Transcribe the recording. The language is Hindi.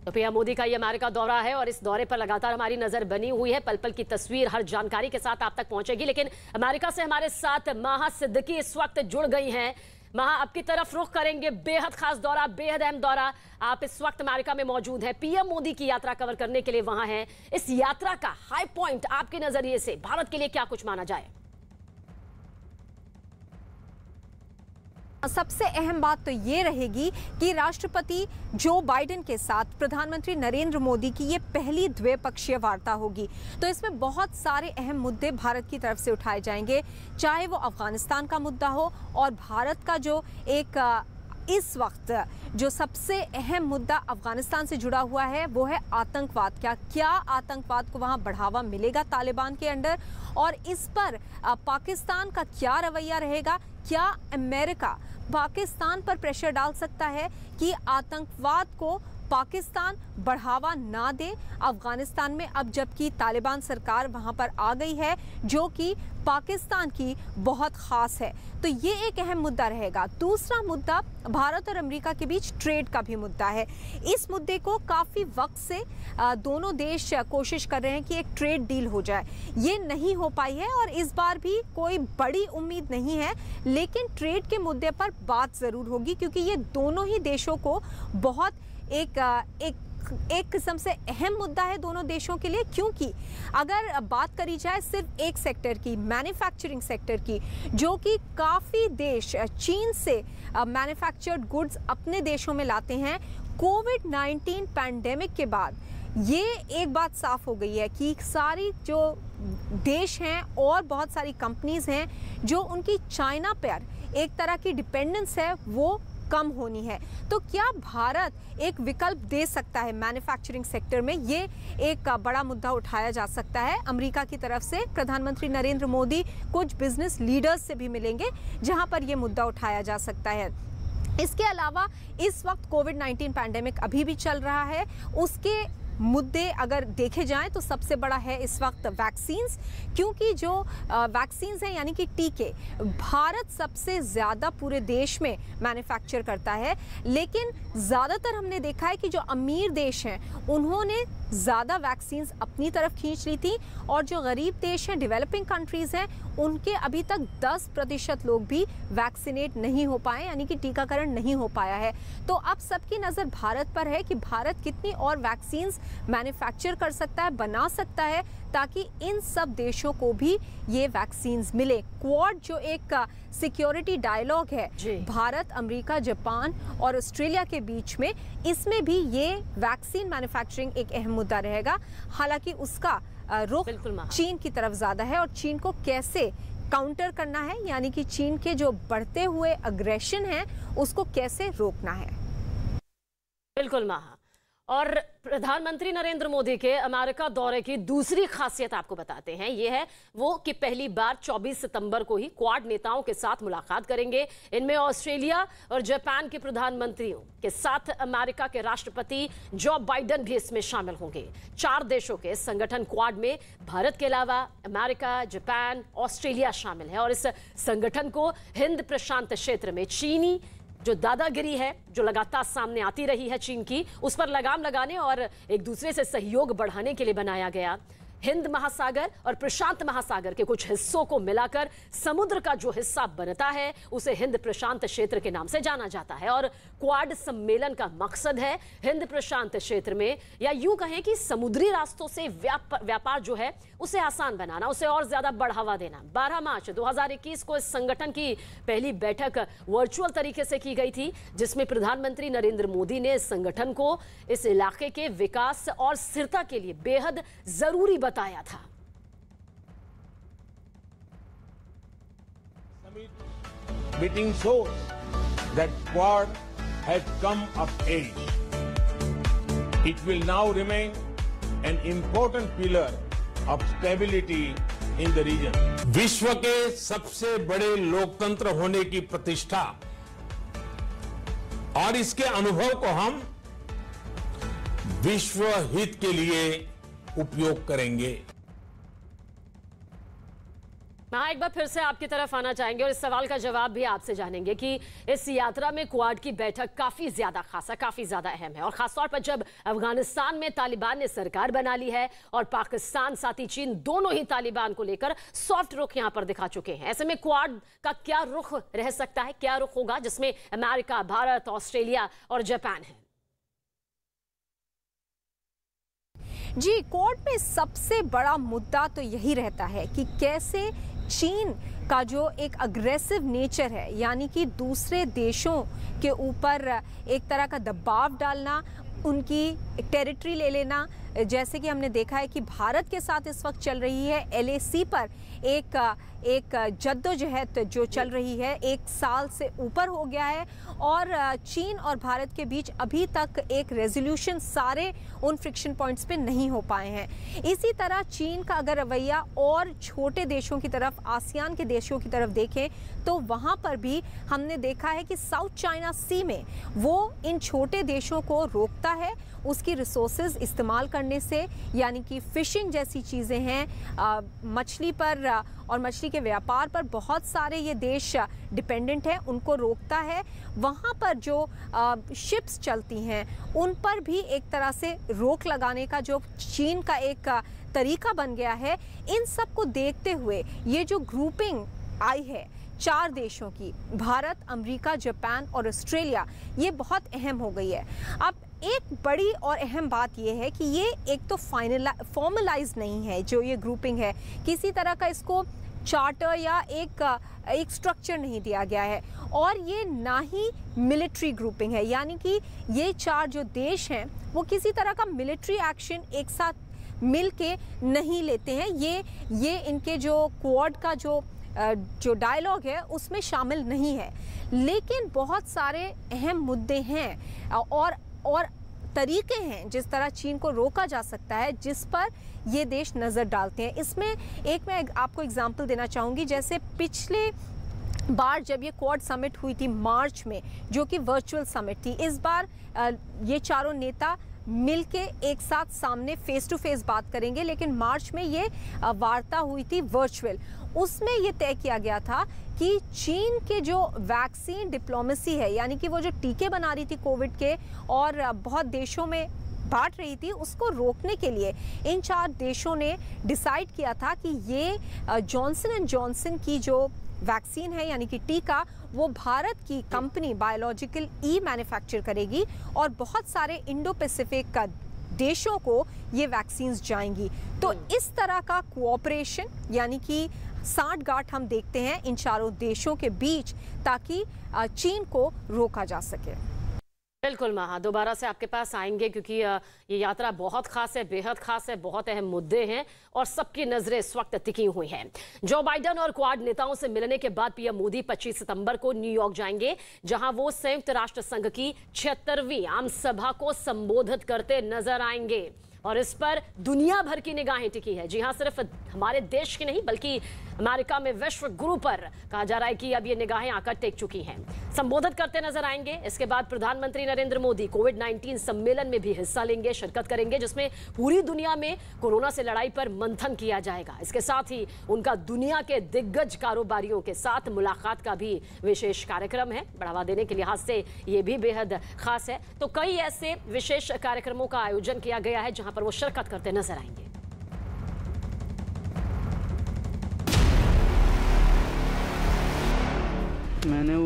तो पीएम मोदी का ये अमेरिका दौरा है और इस दौरे पर लगातार हमारी नजर बनी हुई है। पल पल की तस्वीर हर जानकारी के साथ आप तक पहुंचेगी। लेकिन अमेरिका से हमारे साथ महा सिद्दीकी इस वक्त जुड़ गई हैं। महा, आपकी तरफ रुख करेंगे। बेहद खास दौरा, बेहद अहम दौरा। आप इस वक्त अमेरिका में मौजूद हैं, पीएम मोदी की यात्रा कवर करने के लिए वहां हैं। इस यात्रा का हाई पॉइंट आपके नजरिए से भारत के लिए क्या कुछ माना जाए? सबसे अहम बात तो ये रहेगी कि राष्ट्रपति जो बाइडेन के साथ प्रधानमंत्री नरेंद्र मोदी की ये पहली द्विपक्षीय वार्ता होगी। तो इसमें बहुत सारे अहम मुद्दे भारत की तरफ से उठाए जाएंगे, चाहे वो अफगानिस्तान का मुद्दा हो और भारत का जो एक इस वक्त जो सबसे अहम मुद्दा अफगानिस्तान से जुड़ा हुआ है वो है आतंकवाद। क्या आतंकवाद को वहां बढ़ावा मिलेगा तालिबान के अंडर, और इस पर पाकिस्तान का क्या रवैया रहेगा? क्या अमेरिका पाकिस्तान पर प्रेशर डाल सकता है कि आतंकवाद को पाकिस्तान बढ़ावा ना दे अफगानिस्तान में, अब जबकि तालिबान सरकार वहां पर आ गई है जो कि पाकिस्तान की बहुत खास है। तो ये एक अहम मुद्दा रहेगा। दूसरा मुद्दा भारत और अमेरिका के बीच ट्रेड का भी मुद्दा है। इस मुद्दे को काफ़ी वक्त से दोनों देश कोशिश कर रहे हैं कि एक ट्रेड डील हो जाए। ये नहीं हो पाई है और इस बार भी कोई बड़ी उम्मीद नहीं है, लेकिन ट्रेड के मुद्दे पर बात ज़रूर होगी क्योंकि ये दोनों ही देशों को बहुत एक किस्म से अहम मुद्दा है दोनों देशों के लिए। क्योंकि अगर बात करी जाए सिर्फ एक सेक्टर की, मैन्युफैक्चरिंग सेक्टर की, जो कि काफ़ी देश चीन से मैन्युफैक्चर्ड गुड्स अपने देशों में लाते हैं, कोविड-19 पैंडेमिक के बाद ये एक बात साफ हो गई है कि सारी जो देश हैं और बहुत सारी कंपनीज हैं जो उनकी चाइना पर एक तरह की डिपेंडेंस है वो कम होनी है। तो क्या भारत एक विकल्प दे सकता है मैन्युफैक्चरिंग सेक्टर में? ये एक बड़ा मुद्दा उठाया जा सकता है। अमेरिका की तरफ से प्रधानमंत्री नरेंद्र मोदी कुछ बिजनेस लीडर्स से भी मिलेंगे जहां पर यह मुद्दा उठाया जा सकता है। इसके अलावा इस वक्त कोविड-19 पैंडेमिक अभी भी चल रहा है, उसके मुद्दे अगर देखे जाएं तो सबसे बड़ा है इस वक्त वैक्सीन्स, क्योंकि जो वैक्सीन्स हैं यानी कि टीके, भारत सबसे ज़्यादा पूरे देश में मैन्युफैक्चर करता है। लेकिन ज़्यादातर हमने देखा है कि जो अमीर देश हैं उन्होंने ज़्यादा वैक्सीन्स अपनी तरफ खींच ली थी और जो गरीब देश हैं, डेवलपिंग कंट्रीज़ हैं, उनके अभी तक 10% लोग भी वैक्सीनेट नहीं हो पाए, यानी कि टीकाकरण नहीं हो पाया है। तो अब सबकी नज़र भारत पर है कि भारत कितनी और वैक्सीन्स मैन्युफैक्चर कर सकता है, बना सकता है, ताकि इन सब देशों को भी ये वैक्सीन्स मिले। क्वाड जो एक सिक्योरिटी डायलॉग है भारत, अमेरिका, जापान और ऑस्ट्रेलिया के बीच में, इसमें भी ये वैक्सीन मैन्युफैक्चरिंग एक अहम मुद्दा रहेगा। हालांकि उसका रुख चीन की तरफ ज़्यादा है और चीन को कैसे काउंटर करना है, यानी कि चीन के जो बढ़ते हुए अग्रेशन है उसको कैसे रोकना है। बिल्कुल महा। और प्रधानमंत्री नरेंद्र मोदी के अमेरिका दौरे की दूसरी खासियत आपको बताते हैं, ये है वो कि पहली बार 24 सितंबर को ही क्वाड नेताओं के साथ मुलाकात करेंगे। इनमें ऑस्ट्रेलिया और जापान के प्रधानमंत्रियों के साथ अमेरिका के राष्ट्रपति जो बाइडेन भी इसमें शामिल होंगे। 4 देशों के संगठन क्वाड में भारत के अलावा अमेरिका, जापान, ऑस्ट्रेलिया शामिल है और इस संगठन को हिंद प्रशांत क्षेत्र में चीनी जो दादागिरी है जो लगातार सामने आती रही है चीन की, उस पर लगाम लगाने और एक दूसरे से सहयोग बढ़ाने के लिए बनाया गया। हिंद महासागर और प्रशांत महासागर के कुछ हिस्सों को मिलाकर समुद्र का जो हिस्सा बनता है उसे हिंद प्रशांत क्षेत्र के नाम से जाना जाता है। और क्वाड सम्मेलन का मकसद है हिंद प्रशांत क्षेत्र में, या यूं कहें कि समुद्री रास्तों से व्यापार जो है उसे आसान बनाना, उसे और ज्यादा बढ़ावा देना। 12 मार्च 2021 को इस संगठन की पहली बैठक वर्चुअल तरीके से की गई थी, जिसमें प्रधानमंत्री नरेंद्र मोदी ने इस संगठन को इस इलाके के विकास और स्थिरता के लिए बेहद जरूरी बताया था। Meeting shows that Quad has come of age. It will now remain an important pillar of stability in the region. विश्व के सबसे बड़े लोकतंत्र होने की प्रतिष्ठा और इसके अनुभव को हम विश्व हित के लिए उपयोग करेंगे। हाँ, एक बार फिर से आपकी तरफ आना चाहेंगे और इस सवाल का जवाब भी आपसे जानेंगे कि इस यात्रा में क्वाड की बैठक काफी ज्यादा अहम है और खासतौर पर जब अफगानिस्तान में तालिबान ने सरकार बना ली है और पाकिस्तान साथ ही चीन दोनों ही तालिबान को लेकर सॉफ्ट रुख यहां पर दिखा चुके हैं। ऐसे में क्वाड का क्या रुख रह सकता है, क्या रुख होगा, जिसमें अमेरिका, भारत, ऑस्ट्रेलिया और जापान है? जी, क्वाड में सबसे बड़ा मुद्दा तो यही रहता है कि कैसे चीन का जो एक अग्रेसिव नेचर है, यानी कि दूसरे देशों के ऊपर एक तरह का दबाव डालना, उनकी टेरिटरी ले लेना, जैसे कि हमने देखा है कि भारत के साथ इस वक्त चल रही है LAC पर एक जद्दोजहद जो चल रही है, 1 साल से ऊपर हो गया है और चीन और भारत के बीच अभी तक एक रेजोल्यूशन सारे उन फ्रिक्शन पॉइंट्स पे नहीं हो पाए हैं। इसी तरह चीन का अगर रवैया और छोटे देशों की तरफ, आसियान के देशों की तरफ देखें तो वहाँ पर भी हमने देखा है कि साउथ चाइना सी में वो इन छोटे देशों को रोकता है उसकी रिसोर्सेज इस्तेमाल करने से, यानी कि फिशिंग जैसी चीज़ें हैं, मछली पर और मछली के व्यापार पर बहुत सारे ये देश डिपेंडेंट हैं, उनको रोकता है। वहाँ पर जो शिप्स चलती हैं उन पर भी एक तरह से रोक लगाने का जो चीन का एक तरीका बन गया है। इन सब को देखते हुए ये जो ग्रुपिंग आई है 4 देशों की, भारत, अमेरिका, जापान और ऑस्ट्रेलिया, ये बहुत अहम हो गई है। अब एक बड़ी और अहम बात यह है कि ये एक तो फॉर्मलाइज नहीं है, जो ये ग्रुपिंग है किसी तरह का इसको चार्टर या एक स्ट्रक्चर नहीं दिया गया है और ये ना ही मिलिट्री ग्रुपिंग है, यानी कि ये 4 जो देश हैं वो किसी तरह का मिलिट्री एक्शन एक साथ मिल के नहीं लेते हैं। ये इनके जो क्वाड का जो डायलॉग है उसमें शामिल नहीं है, लेकिन बहुत सारे अहम मुद्दे हैं और तरीके हैं जिस तरह चीन को रोका जा सकता है, जिस पर ये देश नज़र डालते हैं। इसमें एक मैं आपको एग्जांपल देना चाहूँगी, जैसे पिछले बार जब ये क्वाड समिट हुई थी मार्च में, जो कि वर्चुअल समिट थी, इस बार ये चारों नेता मिलके एक साथ सामने फेस टू फेस बात करेंगे, लेकिन मार्च में ये वार्ता हुई थी वर्चुअल। उसमें ये तय किया गया था कि चीन के जो वैक्सीन डिप्लोमेसी है, यानी कि वो जो टीके बना रही थी कोविड के और बहुत देशों में बांट रही थी, उसको रोकने के लिए इन 4 देशों ने डिसाइड किया था कि ये जॉनसन एंड जॉनसन की जो वैक्सीन है, यानी कि टीका, वो भारत की कंपनी बायोलॉजिकल ई मैन्युफैक्चर करेगी और बहुत सारे इंडो पैसिफिक का देशों को ये वैक्सीन्स जाएंगी। तो इस तरह का कोऑपरेशन, यानी कि सांठगांठ हम देखते हैं इन 4 देशों के बीच, ताकि चीन को रोका जा सके। बिल्कुल महा, दोबारा से आपके पास आएंगे क्योंकि ये यात्रा बहुत खास है, बेहद खास है, बहुत अहम मुद्दे हैं और सबकी नजरें इस वक्त टिकी हुई हैं। जो बाइडेन और क्वाड नेताओं से मिलने के बाद पीएम मोदी 25 सितंबर को न्यूयॉर्क जाएंगे, जहां वो संयुक्त राष्ट्र संघ की 76वीं आम सभा को संबोधित करते नजर आएंगे और इस पर दुनिया भर की निगाहें टिकी है। जी हां, सिर्फ हमारे देश की नहीं बल्कि अमेरिका में विश्व गुरु पर कहा जा रहा है कि अब ये निगाहें आकर टेक चुकी हैं। संबोधित करते नजर आएंगे। इसके बाद प्रधानमंत्री नरेंद्र मोदी कोविड-19 सम्मेलन में भी हिस्सा लेंगे, शिरकत करेंगे, जिसमें पूरी दुनिया में कोरोना से लड़ाई पर मंथन किया जाएगा। इसके साथ ही उनका दुनिया के दिग्गज कारोबारियों के साथ मुलाकात का भी विशेष कार्यक्रम है। बढ़ावा देने के लिहाज से ये भी बेहद खास है। तो कई ऐसे विशेष कार्यक्रमों का आयोजन किया गया है जहां पर वो शिरकत करते नजर आएंगे। मैंने